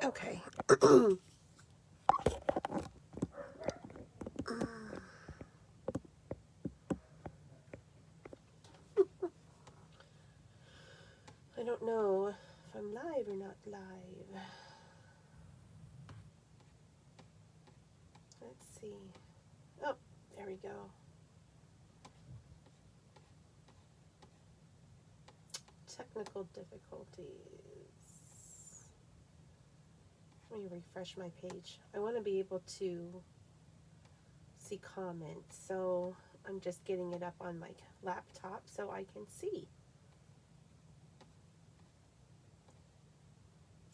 Okay. I don't know if I'm live or not live. Let's see. Oh, there we go. Technical difficulties. Let me refresh my page. I want to be able to see comments, so I'm just getting it up on my laptop so I can see.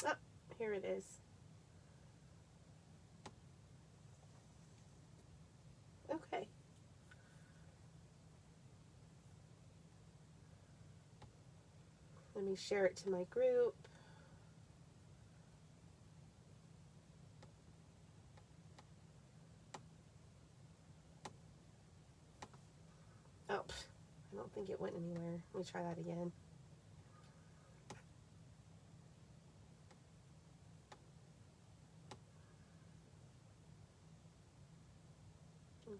Ah, here it is. Okay. Let me share it to my group. Oh, I don't think it went anywhere. Let me try that again. Okay.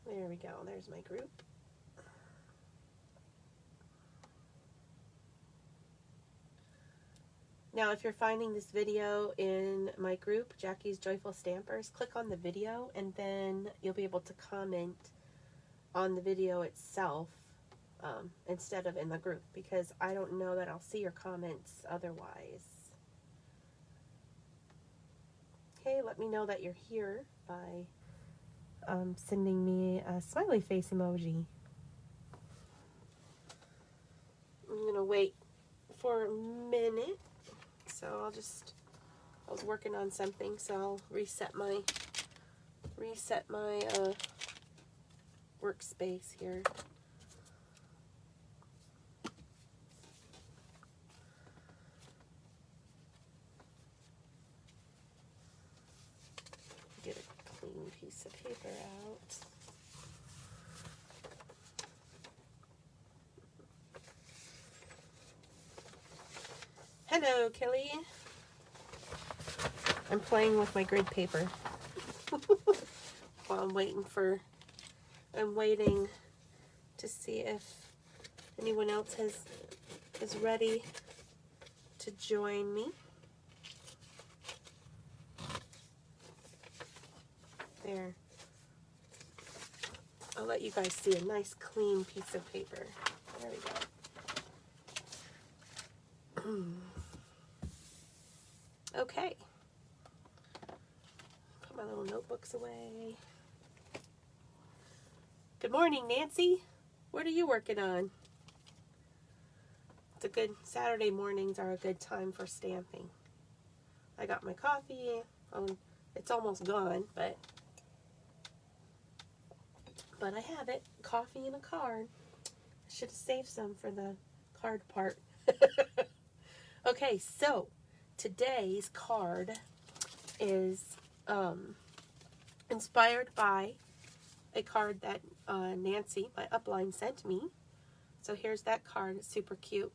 There we go. There's my group. Now, if you're finding this video in my group, Jackie's Joyful Stampers, click on the video and then you'll be able to comment on the video itself instead of in the group, because I don't know that I'll see your comments otherwise. Okay, let me know that you're here by sending me a smiley face emoji. I'm going to wait for a minute. So I was working on something, so I'll reset my workspace here. Get a clean piece of paper out. Hello, Kelly. I'm playing with my grid paper while I'm waiting to see if anyone else is ready to join me. There. I'll let you guys see a nice clean piece of paper. There we go. Okay. Put my little notebooks away. Good morning, Nancy. What are you working on? It's a good, Saturday mornings are a good time for stamping. I got my coffee. It's almost gone, but I have it. Coffee and a card. I should have saved some for the card part. Okay, so today's card is inspired by a card that Nancy, my upline, sent me. So here's that card. It's super cute.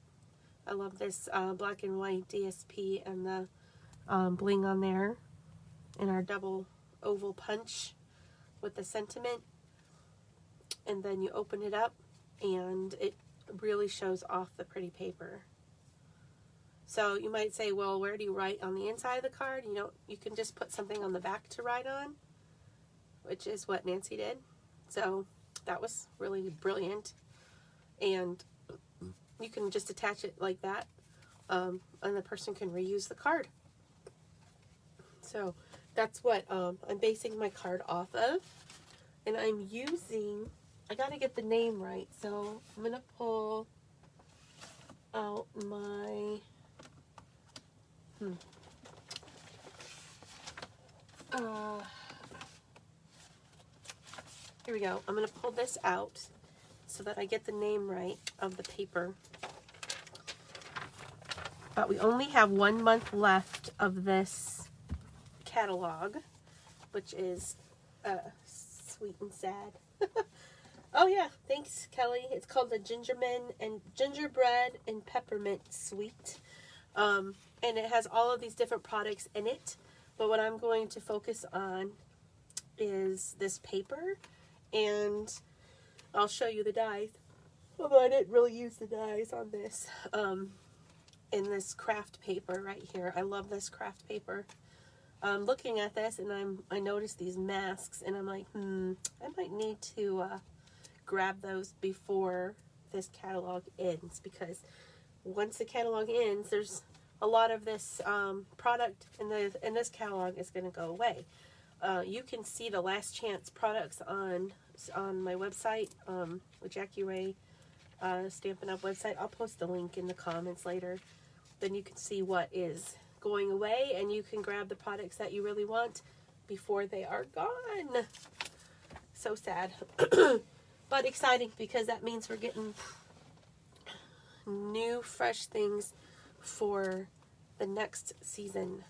I love this black and white DSP and the bling on there, and our double oval punch with the sentiment. And then you open it up and it really shows off the pretty paper. So you might say, well, where do you write on the inside of the card? You can just put something on the back to write on, which is what Nancy did. So that was really brilliant. And you can just attach it like that, and the person can reuse the card. So that's what I'm basing my card off of. And I'm using, I got to get the name right, so I'm going to pull out my, here we go. I'm going to pull this out so that I get the name right of the paper. But we only have 1 month left of this catalog, which is sweet and sad. Oh yeah, thanks, Kelly. It's called the Gingerbread and Peppermint Sweet. And it has all of these different products in it. But what I'm going to focus on is this paper, and I'll show you the dies. Although I didn't really use the dies on this. In this craft paper right here. I love this craft paper. I'm looking at this and I noticed these masks and I'm like, I might need to grab those before this catalog ends, because once the catalog ends, there's a lot of this product in this catalog is going to go away. You can see the last chance products on my website, with Jackie Ray Stampin' Up! Website. I'll post the link in the comments later. Then you can see what is going away, and you can grab the products that you really want before they are gone. So sad. But exciting, because that means we're getting new, fresh things for the next season.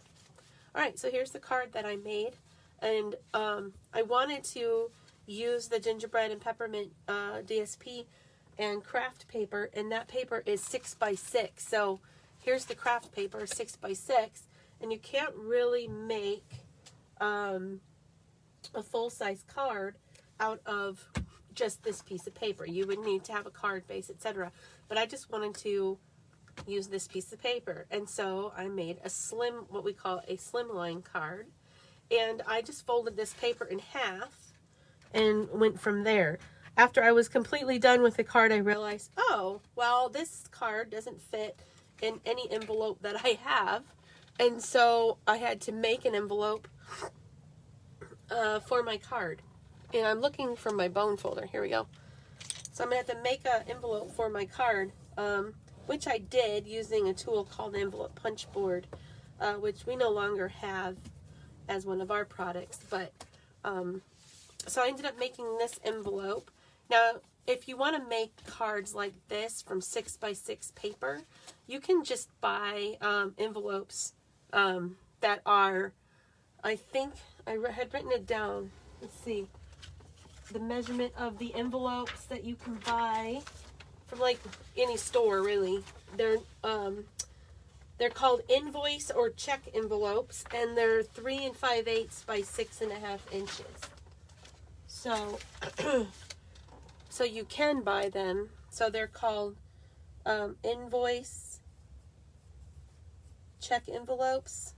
Alright, so here's the card that I made. And I wanted to use the gingerbread and peppermint DSP and craft paper, and that paper is 6x6. So here's the craft paper, 6x6, and you can't really make a full-size card out of just this piece of paper. You would need to have a card base, etc. But I just wanted to use this piece of paper, and so I made a slim, what we call a slimline card, and I just folded this paper in half and went from there. After I was completely done with the card, I realized, oh, well, this card doesn't fit in any envelope that I have, and so I had to make an envelope for my card. And I'm looking for my bone folder. Here we go. So I'm going to have to make an envelope for my card, which I did using a tool called the envelope punch board, which we no longer have as one of our products. But so I ended up making this envelope. Now, if you want to make cards like this from 6x6 paper, you can just buy envelopes that are, I think, I had written it down. Let's see. The measurement of the envelopes that you can buy from like any store, really. They're called invoice or check envelopes, and they're 3 5/8 by 6.5 inches. So, so you can buy them. So they're called invoice check envelopes,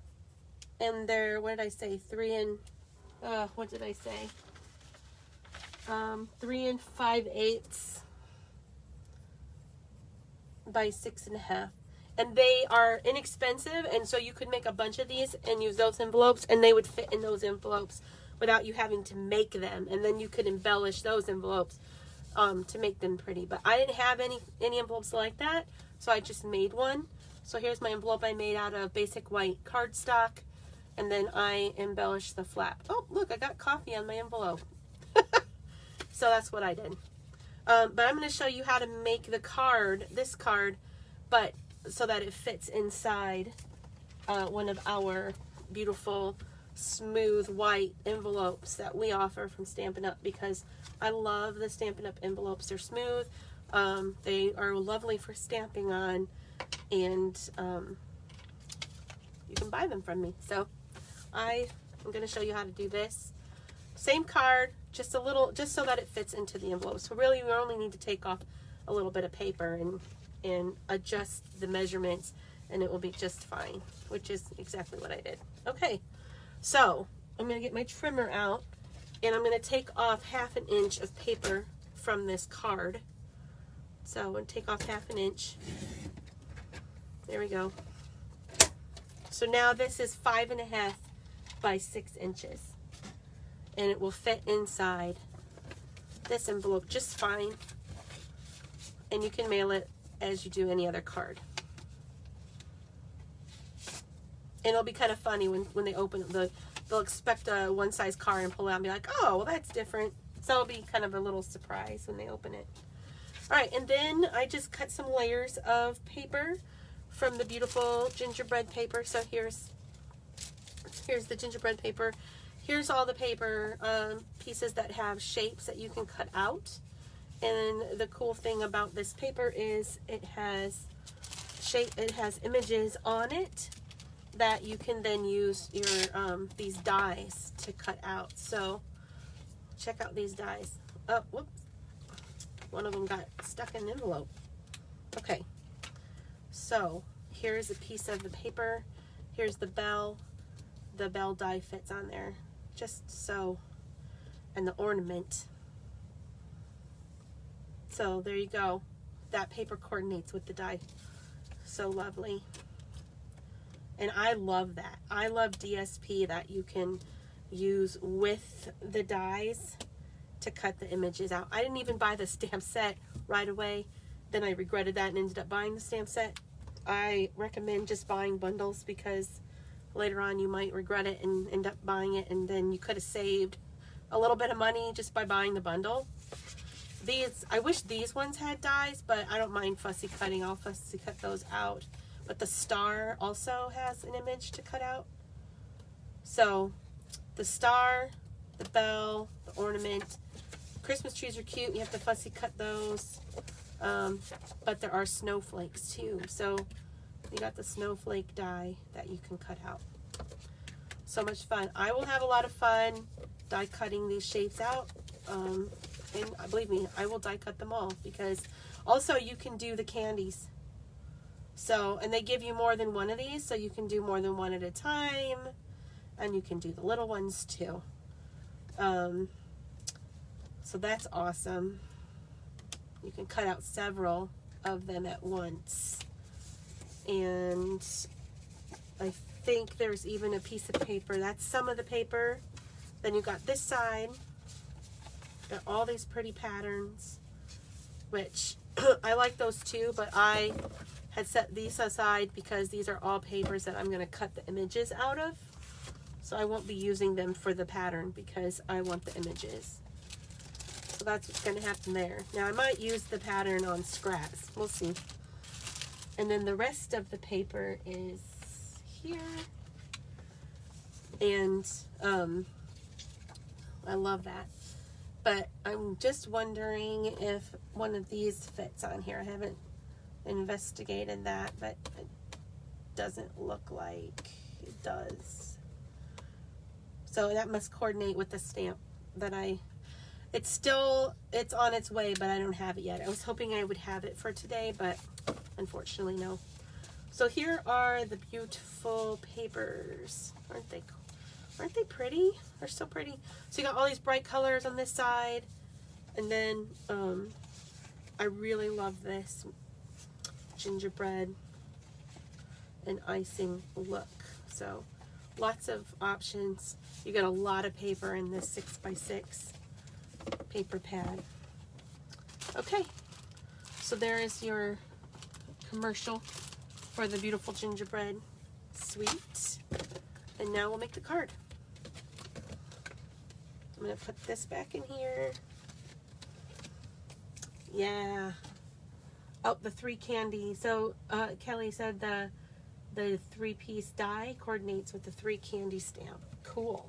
and they're, what did I say? 3 5/8 by 6.5. And they are inexpensive, and so you could make a bunch of these and use those envelopes, and they would fit in those envelopes without you having to make them. And then you could embellish those envelopes to make them pretty. But I didn't have any envelopes like that, so I just made one. So here's my envelope I made out of basic white cardstock, and then I embellished the flap. Oh, look, I got coffee on my envelope. So that's what I did. But I'm going to show you how to make the card, this card, but so that it fits inside one of our beautiful, smooth, white envelopes that we offer from Stampin' Up! Because I love the Stampin' Up! Envelopes. They're smooth. They are lovely for stamping on, and you can buy them from me. So I'm going to show you how to do this. Same card, just a little, just so that it fits into the envelope. So really, we only need to take off a little bit of paper and adjust the measurements, and it will be just fine, which is exactly what I did. Okay, so I'm going to get my trimmer out, and I'm going to take off 1/2 inch of paper from this card. So I'm going to take off 1/2 inch. There we go. So now this is 5.5 by 6 inches. And it will fit inside this envelope just fine. And you can mail it as you do any other card. And it'll be kind of funny when they open it. They'll expect a one-size card and pull it out and be like, oh, well, that's different. So it'll be kind of a little surprise when they open it. All right, and then I just cut some layers of paper from the beautiful gingerbread paper. So here's the gingerbread paper. Here's all the paper pieces that have shapes that you can cut out. And the cool thing about this paper is it has shape, it has images on it that you can then use your these dies to cut out. So check out these dies. Oh, whoops. One of them got stuck in an envelope. Okay. So here's a piece of the paper. Here's the bell. The bell die fits on there. Just so. And the ornament. So there you go. That paper coordinates with the die. So lovely. And I love that. I love DSP that you can use with the dies to cut the images out. I didn't even buy the stamp set right away. Then I regretted that and ended up buying the stamp set. I recommend just buying bundles because later on you might regret it and end up buying it, and then you could have saved a little bit of money just by buying the bundle. These, I wish these ones had dies, but I don't mind fussy cutting. I'll fussy cut those out. But the star also has an image to cut out. So the star, the bell, the ornament. Christmas trees are cute. You have to fussy cut those. But there are snowflakes too. So you got the snowflake die that you can cut out. So much fun. I will have a lot of fun die cutting these shapes out. And believe me, I will die cut them all, because also you can do the candies. So, and they give you more than one of these, so you can do more than one at a time, and you can do the little ones too. So that's awesome. You can cut out several of them at once. And I think there's even a piece of paper. That's some of the paper. Then you got this side. Got all these pretty patterns, which I like those too, but I had set these aside because these are all papers that I'm going to cut the images out of. So I won't be using them for the pattern because I want the images. So that's what's going to happen there. Now I might use the pattern on scraps. We'll see. And then the rest of the paper is here. And I love that. But I'm just wondering if one of these fits on here. I haven't investigated that, but it doesn't look like it does. So that must coordinate with the stamp that it's on its way, but I don't have it yet. I was hoping I would have it for today, but unfortunately no. So here are the beautiful papers. Aren't they cool? Aren't they pretty? They're so pretty. So you got all these bright colors on this side. And then I really love this gingerbread and icing look. So lots of options. You get a lot of paper in this 6x6 paper pad. Okay, so there is your commercial for the beautiful gingerbread sweet. And now we'll make the card. I'm going to put this back in here. Yeah. Oh, the 3 candy. So Kelly said the 3-piece die coordinates with the 3 candy stamp. Cool.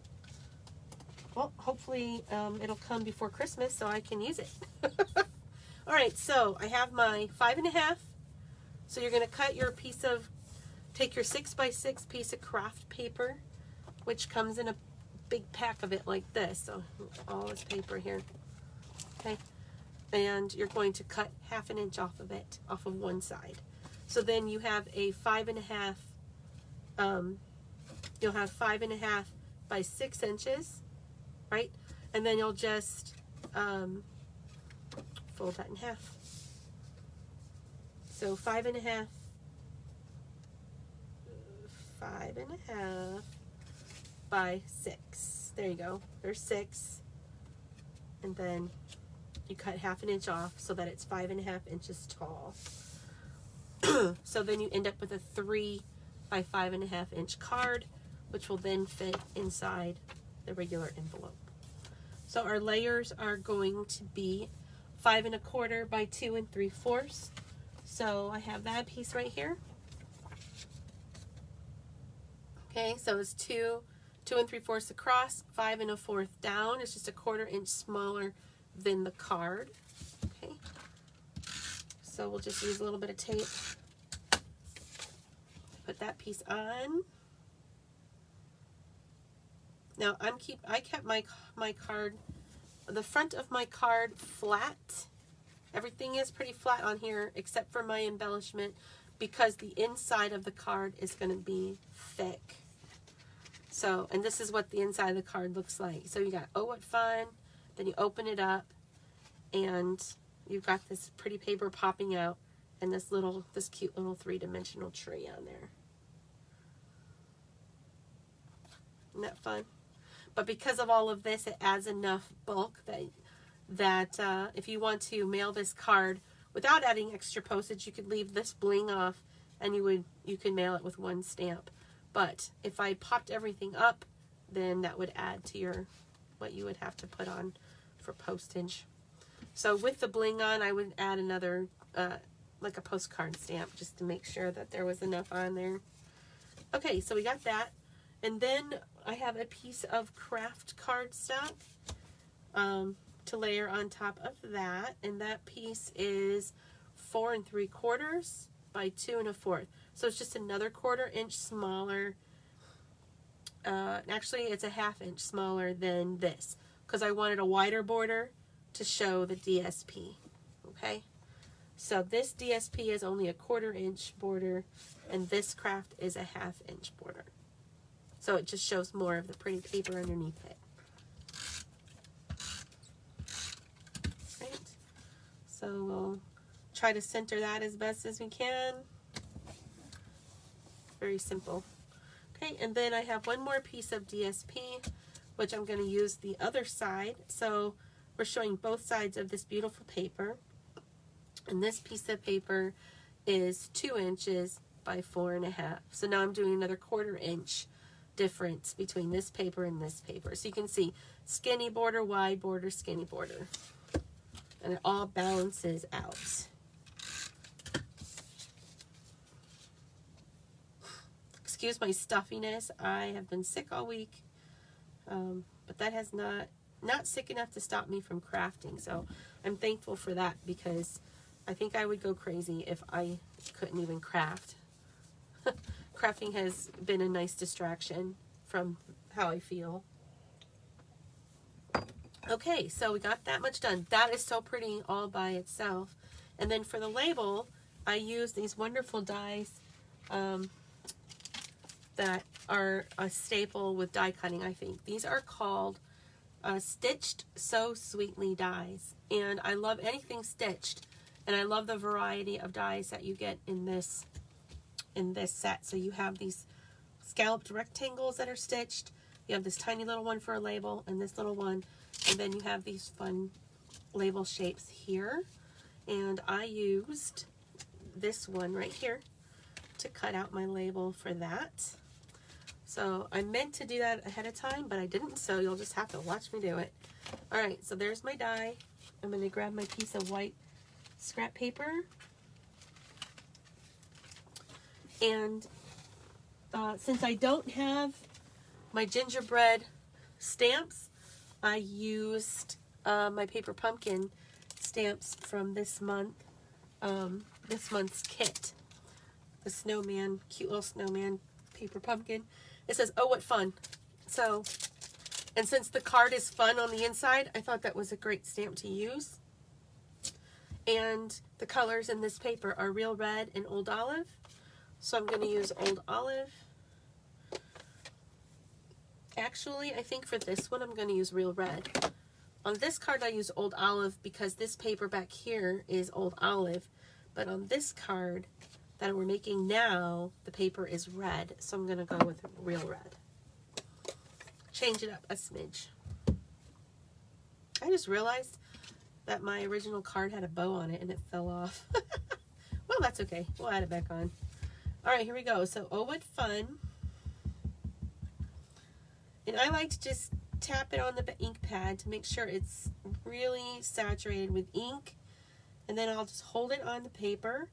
Well, hopefully it'll come before Christmas so I can use it. All right, so I have my 5.5. So you're going to cut your piece of, take your 6x6 piece of craft paper, which comes in a big pack of it like this. So all this paper here. Okay. And you're going to cut 1/2 inch off of it, off of one side. So then you have a 5.5, you'll have 5.5 by 6 inches, right? And then you'll just fold that in half. So 5.5 by 6. There you go. There's 6. And then you cut 1/2 inch off so that it's 5.5 inches tall. So then you end up with a 3 by 5.5 inch card, which will then fit inside the regular envelope. So our layers are going to be 5 1/4 by 2 3/4. So I have that piece right here. Okay, so it's 2 3/4 across, 5 1/4 down. It's just a 1/4 inch smaller than the card. Okay, so we'll just use a little bit of tape put that piece on. Now I kept my card, the front of my card flat. Everything is pretty flat on here except for my embellishment because the inside of the card is going to be thick. So, and this is what the inside of the card looks like. So you got, oh, what fun. Then you open it up and you've got this pretty paper popping out and this cute little three-dimensional tree on there. Isn't that fun? But because of all of this, it adds enough bulk that if you want to mail this card without adding extra postage, you could leave this bling off and you could mail it with one stamp. But if I popped everything up, then that would add to what you would have to put on for postage. So with the bling on, I would add another, like a postcard stamp, just to make sure that there was enough on there. Okay, so we got that. And then I have a piece of craft cardstock to layer on top of that. And that piece is 4 3/4 by 2 1/4. So it's just another 1/4 inch smaller. Actually, it's a 1/2 inch smaller than this because I wanted a wider border to show the DSP. Okay, so this DSP is only a 1/4 inch border, and this craft is a 1/2 inch border. So it just shows more of the pretty paper underneath it. Right. So we'll try to center that as best as we can. Very simple. Okay, and then I have one more piece of DSP, which I'm going to use the other side. So we're showing both sides of this beautiful paper. And this piece of paper is 2 inches by 4 1/2. So now I'm doing another 1/4 inch difference between this paper and this paper. So you can see skinny border, wide border, skinny border. And it all balances out. Excuse my stuffiness. I have been sick all week. But that has not sick enough to stop me from crafting. So I'm thankful for that because I think I would go crazy if I couldn't even craft. Crafting has been a nice distraction from how I feel. Okay, so we got that much done. That is so pretty all by itself. And then for the label, I use these wonderful dies that are a staple with die cutting, I think. These are called Stitched So Sweetly dies. And I love anything stitched. And I love the variety of dies that you get in this set. So you have these scalloped rectangles that are stitched. You have this tiny little one for a label and this little one. And then you have these fun label shapes here. And I used this one right here to cut out my label for that. So I meant to do that ahead of time, but I didn't. So you'll just have to watch me do it. All right, so there's my die. I'm going to grab my piece of white scrap paper. And since I don't have my gingerbread stamps, I used my paper pumpkin stamps from this month's kit. The snowman, cute little snowman paper pumpkin. It says, "Oh, what fun." So, and since the card is fun on the inside, I thought that was a great stamp to use. And the colors in this paper are Real Red and Old Olive. So I'm going to use Old Olive. Actually, I think for this one, I'm going to use Real Red. On this card, I use Old Olive because this paper back here is Old Olive. But on this card that we're making now, the paper is red. So I'm going to go with Real Red. Change it up a smidge. I just realized that my original card had a bow on it and it fell off. Well, that's okay. We'll add it back on. All right, here we go. So, oh, what fun. And I like to just tap it on the ink pad to make sure it's really saturated with ink. And then I'll just hold it on the paper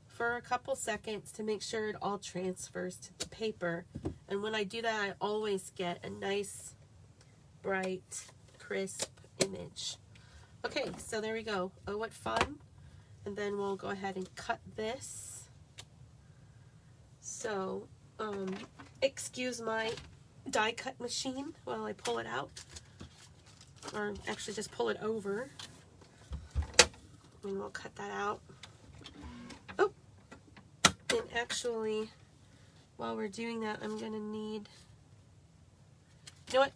for a couple seconds to make sure it all transfers to the paper. And when I do that, I always get a nice, bright, crisp image. Okay, so there we go. Oh, what fun. And then we'll go ahead and cut this. So, excuse my die cut machine while I pull it out. Or actually just pull it over. And we'll cut that out. Oh! And actually, while we're doing that, I'm going to need... You know what?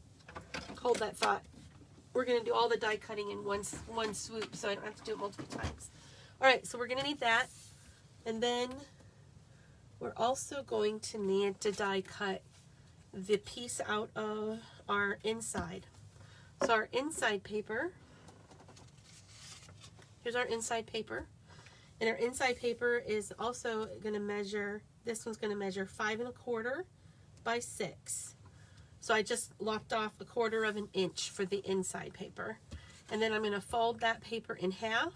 Hold that thought. We're going to do all the die cutting in one swoop, so I don't have to do it multiple times. Alright, so we're going to need that. And then we're also going to need to die cut the piece out of our inside. So our inside paper, here's our inside paper. And our inside paper is also going to measure, this one's going to measure 5 1/4 by 6. So I just lopped off 1/4 of an inch for the inside paper. And then I'm going to fold that paper in half.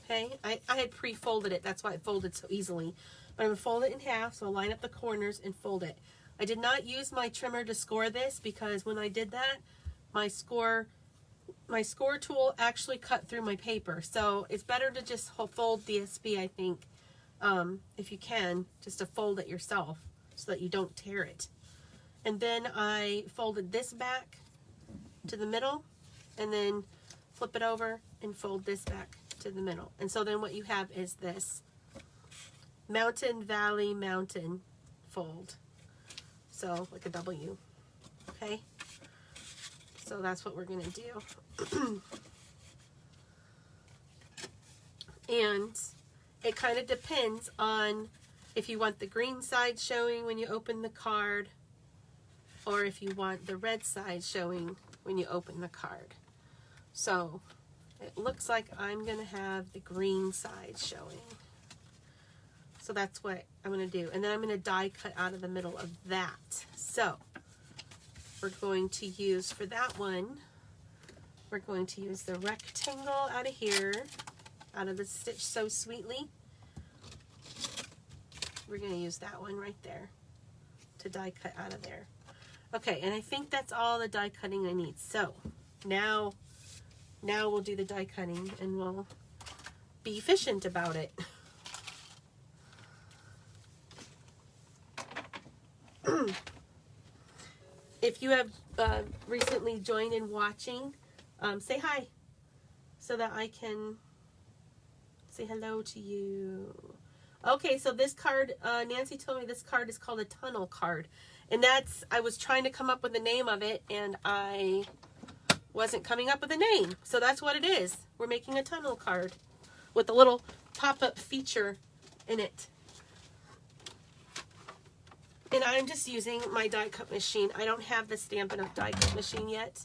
Okay, I had pre-folded it, that's why it folded so easily. But I'm going to fold it in half, so I'll line up the corners and fold it. I did not use my trimmer to score this because when I did that, my score tool actually cut through my paper. So it's better to just fold DSP, I think, if you can, just to fold it yourself so that you don't tear it. And then I folded this back to the middle and then flip it over and fold this back to the middle. And so then what you have is this mountain, valley, mountain fold. So like a W, okay? So that's what we're gonna do. And it kind of depends on if you want the green side showing when you open the card or if you want the red side showing when you open the card. So it looks like I'm gonna have the green side showing. So that's what I'm going to do. And then I'm going to die cut out of the middle of that. So we're going to use, for that one, we're going to use the rectangle out of here, out of the Stitch So Sweetly. We're going to use that one right there to die cut out of there. Okay, and I think that's all the die cutting I need. So now we'll do the die cutting and we'll be efficient about it. If you have recently joined in watching, say hi so that I can say hello to you. Okay, so this card, Nancy told me this card is called a tunnel card. And that's, I was trying to come up with the name of it and I wasn't coming up with a name. So that's what it is. We're making a tunnel card with a little pop-up feature in it. And I'm just using my die cut machine. I don't have the Stampin' Up! Die cut machine yet.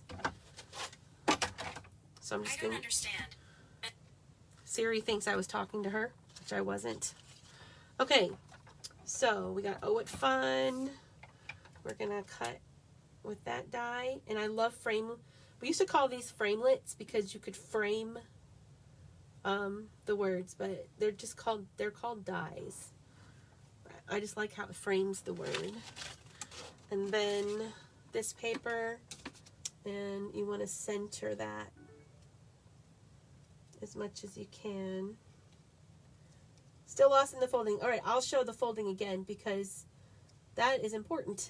So I'm just going to... understand. Siri thinks I was talking to her, which I wasn't. Okay, so we got Oh What Fun. We're going to cut with that die. And I love frame... We used to call these framelets because you could frame the words, but they're just called... They're called dies. I just like how it frames the word. And then this paper, and you want to center that as much as you can. Still lost in the folding. All right, I'll show the folding again because that is important.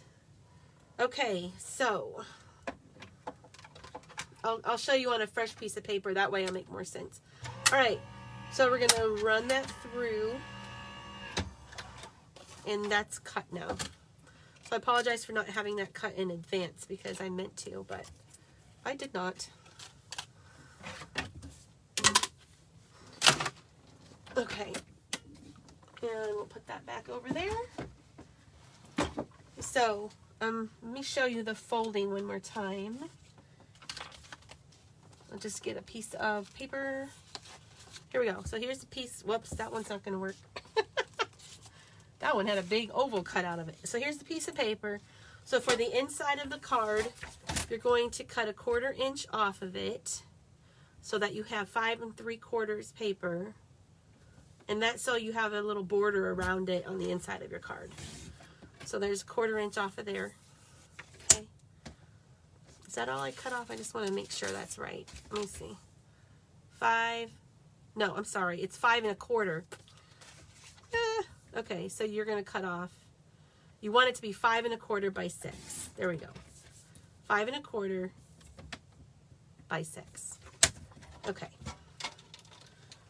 Okay, so I'll show you on a fresh piece of paper. That way it'll make more sense. All right, so we're going to run that through. And that's cut now. So I apologize for not having that cut in advance because I meant to, but I did not. Okay. And we'll put that back over there. So, let me show you the folding one more time. I'll just get a piece of paper. Here we go. So here's the piece. Whoops, that one's not going to work. That one had a big oval cut out of it. So here's the piece of paper. So for the inside of the card, you're going to cut 1/4 inch off of it so that you have 5 3/4 paper. And that's so you have a little border around it on the inside of your card. So there's 1/4 inch off of there. Okay. Is that all I cut off? I just want to make sure that's right. Let me see. 5. No, I'm sorry. It's 5 1/4. Okay, so you're going to cut off. You want it to be 5 1/4 by 6. There we go. 5 1/4 by 6. Okay.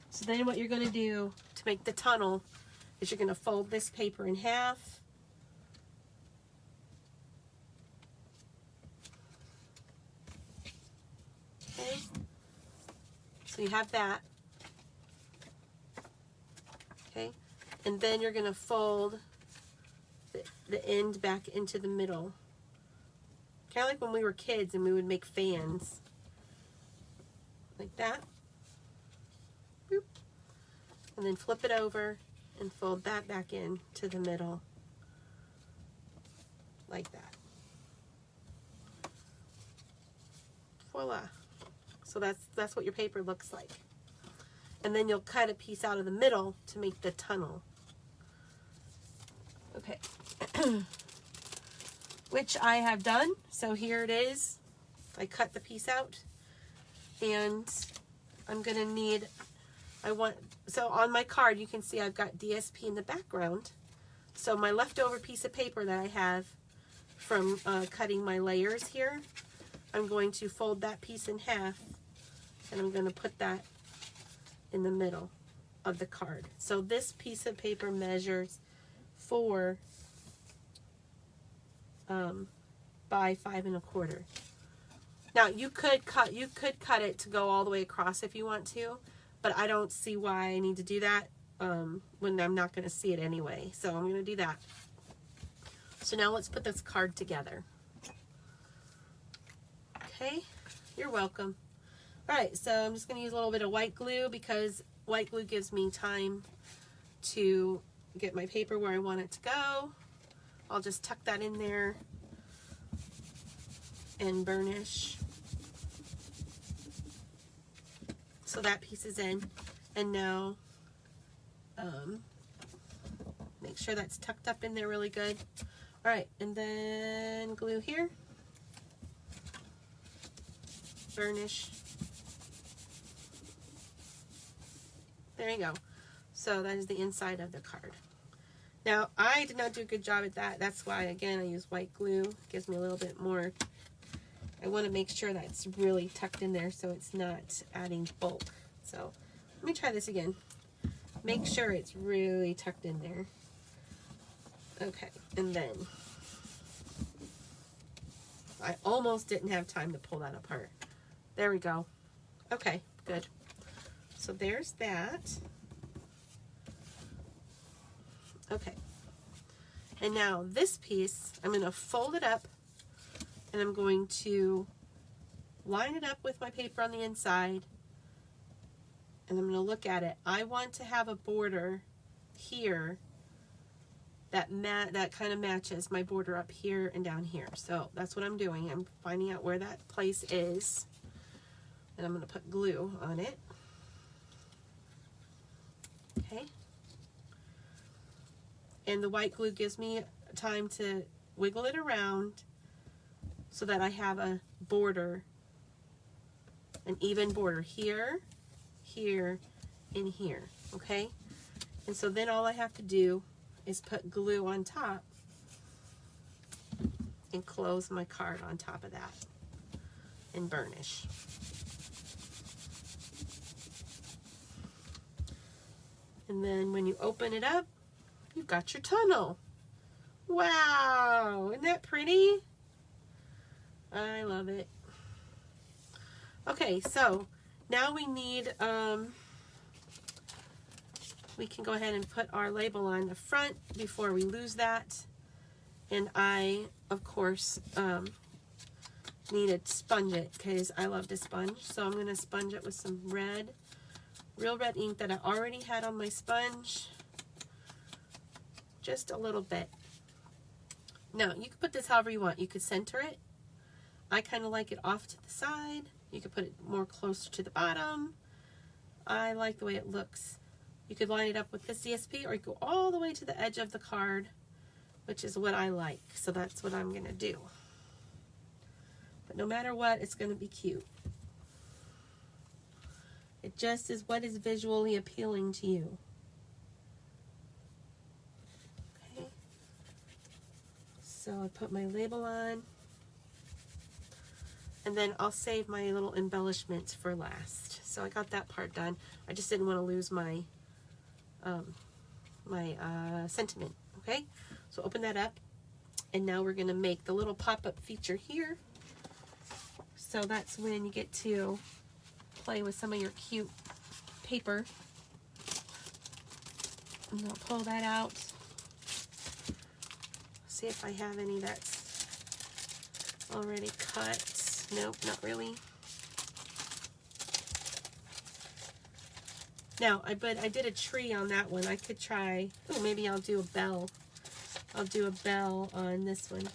So then what you're going to do to make the tunnel is you're going to fold this paper in half. Okay. So you have that. Okay. And then you're going to fold the end back into the middle. Kind of like when we were kids and we would make fans. Like that. Boop. And then flip it over and fold that back in to the middle. Like that. Voila. So that's what your paper looks like. And then you'll cut a piece out of the middle to make the tunnel. Okay. Which I have done. So here it is. I cut the piece out. And I'm going to need, so on my card you can see I've got DSP in the background. So my leftover piece of paper that I have from cutting my layers here, I'm going to fold that piece in half and I'm going to put that in the middle of the card. So this piece of paper measures 4 by 5 1/4. Now you could cut it to go all the way across if you want to, but I don't see why I need to do that when I'm not going to see it anyway. So I'm going to do that. So now let's put this card together. Okay, you're welcome. All right, so I'm just going to use a little bit of white glue because white glue gives me time to get my paper where I want it to go. I'll just tuck that in there and burnish. So that piece is in. And now make sure that's tucked up in there really good. All right, and then glue here. Burnish. There you go. So that is the inside of the card. Now, I did not do a good job at that. That's why, again, I use white glue. It gives me a little bit more. I want to make sure that's really tucked in there so it's not adding bulk. So let me try this again. Make sure it's really tucked in there. Okay, and then I almost didn't have time to pull that apart. There we go. Okay, good. So there's that. Okay. And now this piece, I'm going to fold it up and I'm going to line it up with my paper on the inside and I'm going to look at it. I want to have a border here that kind of matches my border up here and down here. So that's what I'm doing. I'm finding out where that place is and I'm going to put glue on it. Okay. And the white glue gives me time to wiggle it around so that I have a border, an even border here, here, and here, okay? And so then all I have to do is put glue on top and close my card on top of that and burnish. And then when you open it up, you've got your tunnel. Wow, isn't that pretty? I love it. Okay, so now we need, we can go ahead and put our label on the front before we lose that. And I, of course, need to sponge it because I love to sponge. So I'm going to sponge it with some red, real red ink that I already had on my sponge. Just a little bit. Now, you can put this however you want. You could center it. I kind of like it off to the side. You could put it more closer to the bottom. I like the way it looks. You could line it up with this DSP or you go all the way to the edge of the card, which is what I like. So that's what I'm going to do. But no matter what, it's going to be cute. It just is what is visually appealing to you. So I put my label on, and then I'll save my little embellishments for last. So I got that part done. I just didn't want to lose my sentiment. Okay, so open that up, and now we're going to make the little pop-up feature here. So that's when you get to play with some of your cute paper. And I'll pull that out. See if I have any that's already cut. Nope, not really. Now, but I did a tree on that one. I could try, oh, maybe I'll do a bell. I'll do a bell on this one.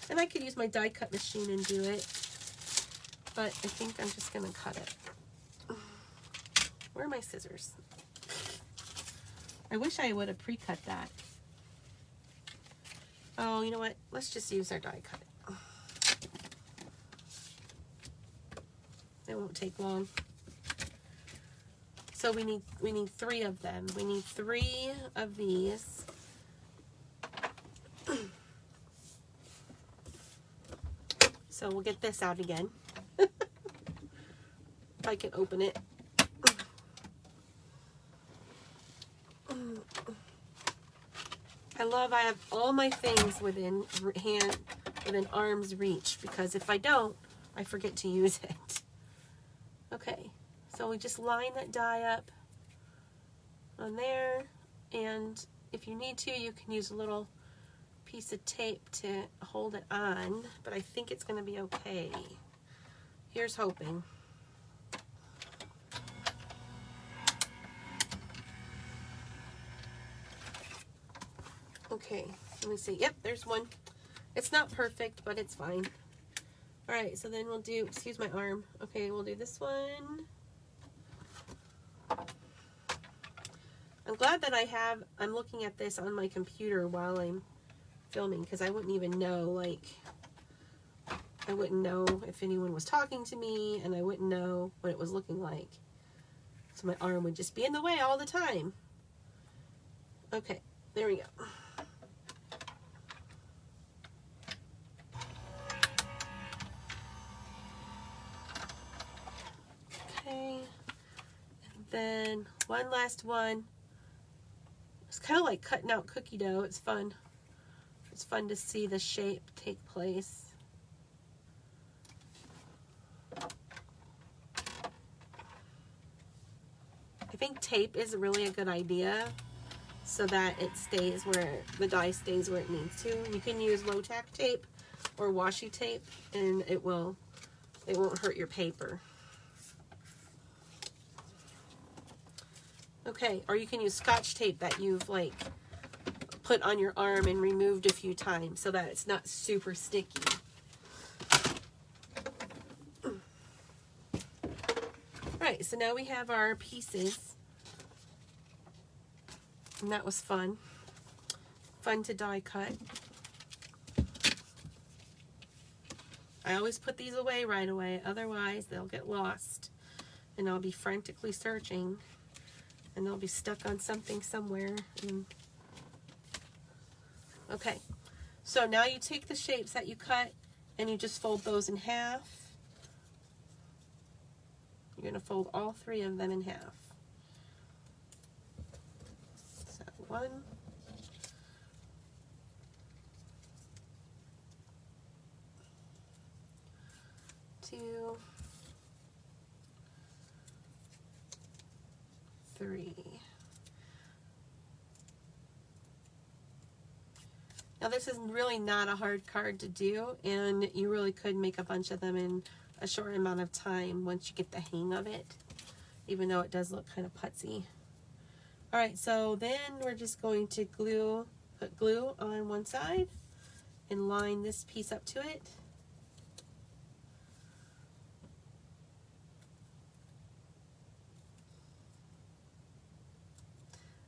And I could use my die cut machine and do it. But I think I'm just going to cut it. Where are my scissors? I wish I would have pre-cut that. Oh, you know what? Let's just use our die cut. It won't take long. So we need 3 of them. We need 3 of these. So we'll get this out again. If I can open it. I have all my things within arm's reach, because if I don't, I forget to use it. Okay, so we just line that die up on there, and if you need to, you can use a little piece of tape to hold it on, but I think it's going to be okay. Here's hoping. Okay, let me see. Yep, there's one. It's not perfect, but it's fine. All right, so then we'll do, excuse my arm. Okay, we'll do this one. I'm glad that I'm looking at this on my computer while I'm filming, because I wouldn't even know, like, I wouldn't know if anyone was talking to me, and I wouldn't know what it was looking like. So my arm would just be in the way all the time. Okay, there we go. Okay, and then one last one. It's kind of like cutting out cookie dough. It's fun. It's fun to see the shape take place. I think tape is really a good idea so that it stays where the die stays where it needs to. You can use low tack tape or washi tape, and it won't hurt your paper. Okay, or you can use Scotch tape that you've like put on your arm and removed a few times so that it's not super sticky. Alright, so now we have our pieces. And that was fun. Fun to die cut. I always put these away right away, otherwise they'll get lost. And I'll be frantically searching. And they'll be stuck on something somewhere. Okay, so now you take the shapes that you cut and you just fold those in half. You're going to fold all 3 of them in half. So 1, 2, 3. Now this is really not a hard card to do, and you really could make a bunch of them in a short amount of time once you get the hang of it, even though it does look kind of putsy. Alright, so then we're just going to put glue on one side and line this piece up to it.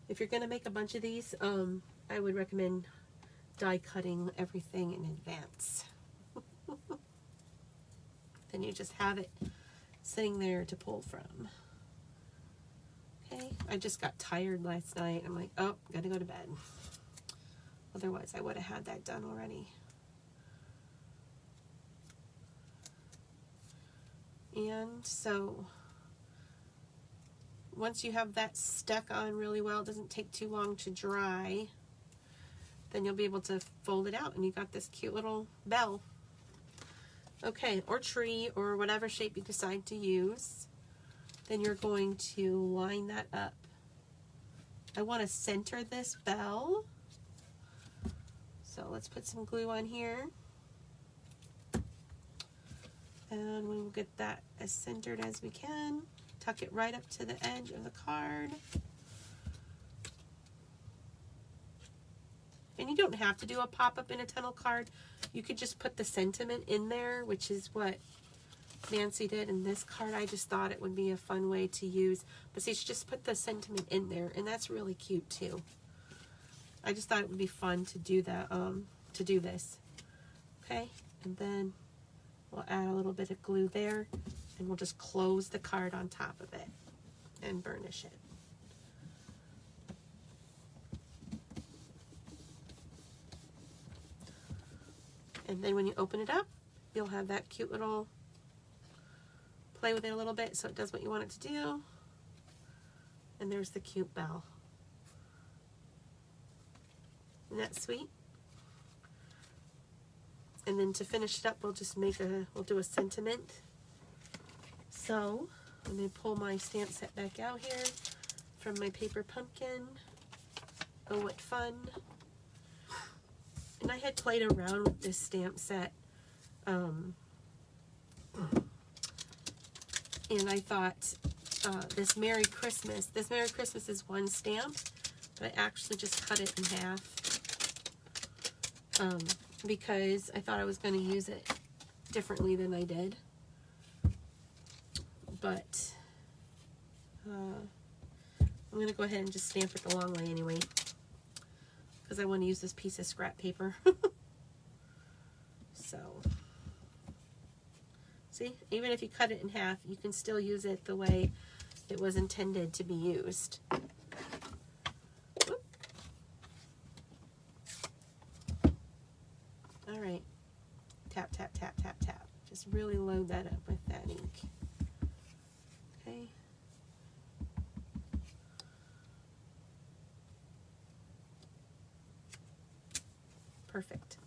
If you're going to make a bunch of these, I would recommend die cutting everything in advance. Then you just have it sitting there to pull from. Okay, I just got tired last night. I'm like, oh, gotta go to bed. Otherwise, I would have had that done already. And so once you have that stuck on really well, it doesn't take too long to dry, then you'll be able to fold it out and you got this cute little bell. Okay, or tree, or whatever shape you decide to use. Then you're going to line that up. I want to center this bell. So let's put some glue on here. And we will get that as centered as we can. Tuck it right up to the edge of the card. And you don't have to do a pop-up in a tunnel card. You could just put the sentiment in there, which is what Nancy did in this card. I just thought it would be a fun way to use. But see, she just put the sentiment in there, and that's really cute too. I just thought it would be fun to do that, to do this. Okay, and then we'll add a little bit of glue there, and we'll just close the card on top of it and burnish it. And then when you open it up, you'll have that cute little, play with it a little bit so it does what you want it to do. And there's the cute bell. Isn't that sweet? And then to finish it up, we'll just we'll do a sentiment. So let me pull my stamp set back out here from my paper pumpkin. Oh, what fun. And I had played around with this stamp set. And I thought this Merry Christmas is one stamp, but I actually just cut it in half because I thought I was going to use it differently than I did. But I'm going to go ahead and just stamp it the long way anyway, because I want to use this piece of scrap paper. So, see, even if you cut it in half, you can still use it the way it was intended to be used. Whoop. All right, tap, tap, tap, tap, tap. Just really load that up with that ink. Okay. Perfect.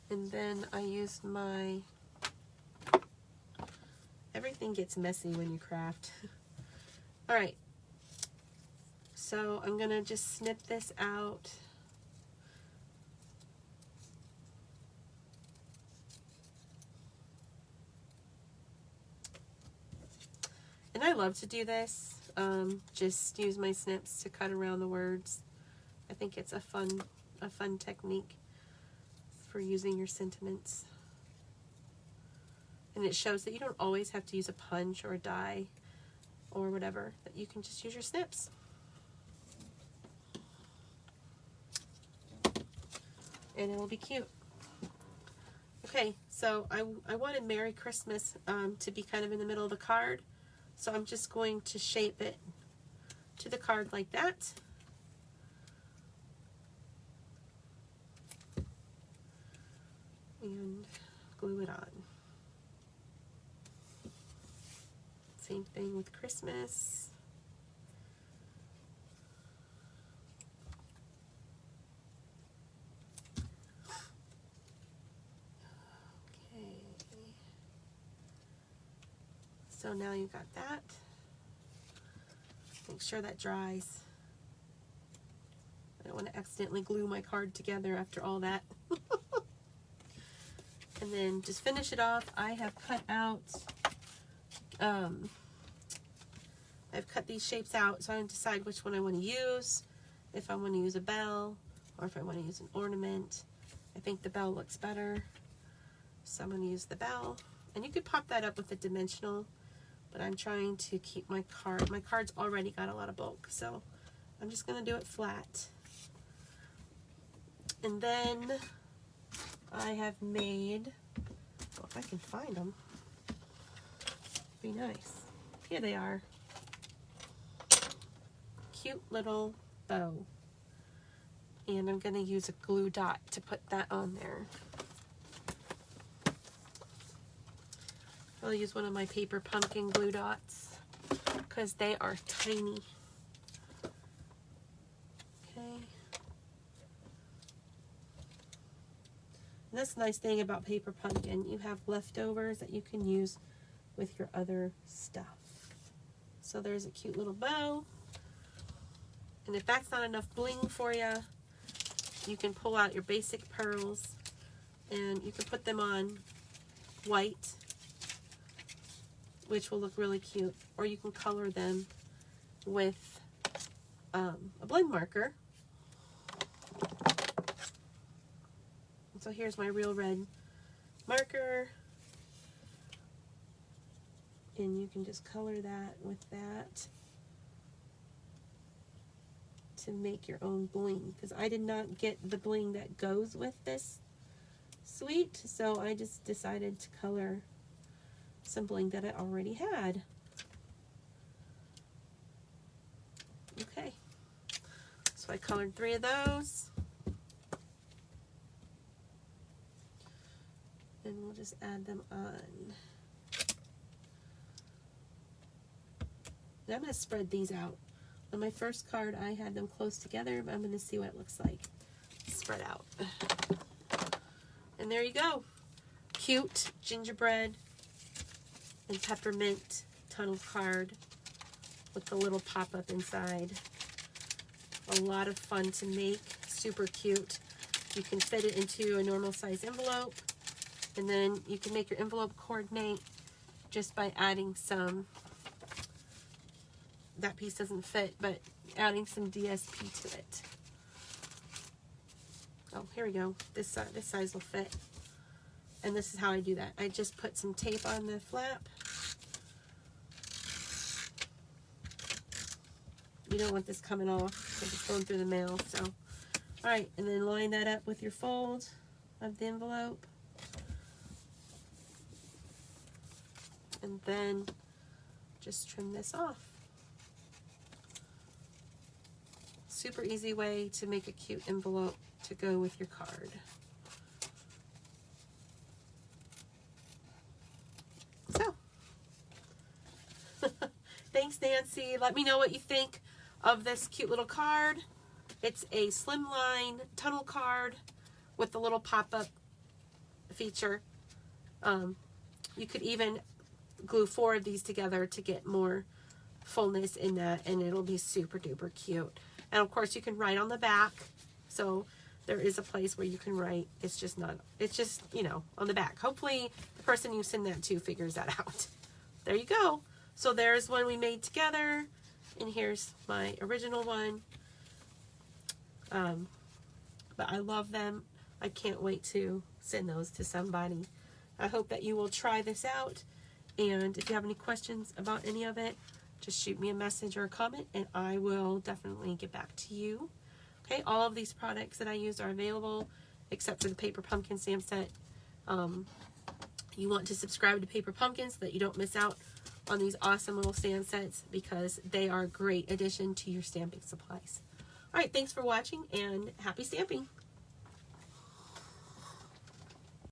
And then I used my, everything gets messy when you craft. All right, so I'm gonna just snip this out. And I love to do this, just use my snips to cut around the words. I think it's a fun technique for using your sentiments. And it shows that you don't always have to use a punch or a die or whatever, that you can just use your snips. And it'll be cute. Okay, so I wanted Merry Christmas to be kind of in the middle of the card. So I'm just going to shape it to the card like that. And glue it on. Same thing with Christmas. Okay. So now you got that. Make sure that dries. I don't want to accidentally glue my card together after all that. And then just finish it off. I have cut out, I've cut these shapes out, so I can decide which one I want to use. If I want to use a bell, or if I want to use an ornament. I think the bell looks better, so I'm going to use the bell. And you could pop that up with a dimensional, but I'm trying to keep my card. My card's already got a lot of bulk, so I'm just going to do it flat. And then I have made, well, if I can find them, be nice. Here they are. cute little bow. And I'm going to use a glue dot to put that on there. I'll use one of my paper pumpkin glue dots because they are tiny. Okay. And that's the nice thing about paper pumpkin. You have leftovers that you can use with your other stuff. So there's a cute little bow. And if that's not enough bling for you, you can pull out your basic pearls and you can put them on white, which will look really cute, or you can color them with a blend marker. And so here's my real red marker, and you can just color that with that to make your own bling, because I did not get the bling that goes with this suite, so I just decided to color some bling that I already had. Okay, so I colored 3 of those, and we'll just add them on. Now I'm going to spread these out. On my first card I had them close together, but I'm going to see what it looks like spread out. And there you go. Cute gingerbread and peppermint tunnel card with the little pop-up inside. A lot of fun to make, super cute. You can fit it into a normal size envelope, and then you can make your envelope coordinate just by adding some, that piece doesn't fit, but adding some DSP to it. Oh, here we go. This size will fit. And this is how I do that. I just put some tape on the flap. You don't want this coming off because it's going through the mail. So, all right, and then line that up with your fold of the envelope. And then just trim this off. Super easy way to make a cute envelope to go with your card. So, thanks, Nancy. Let me know what you think of this cute little card. It's a slimline tunnel card with the little pop-up feature. You could even glue 4 of these together to get more fullness in that, and it'll be super duper cute. And of course you can write on the back, so there is a place where you can write. It's just, you know, on the back. Hopefully the person you send that to figures that out. There you go. So there's one we made together, and here's my original one. But I love them. I can't wait to send those to somebody. I hope that you will try this out, and if you have any questions about any of it, just shoot me a message or a comment, and I will definitely get back to you. Okay, all of these products that I use are available, except for the Paper Pumpkin stamp set. You want to subscribe to Paper Pumpkin so that you don't miss out on these awesome little stamp sets, because they are a great addition to your stamping supplies. All right, thanks for watching, and happy stamping.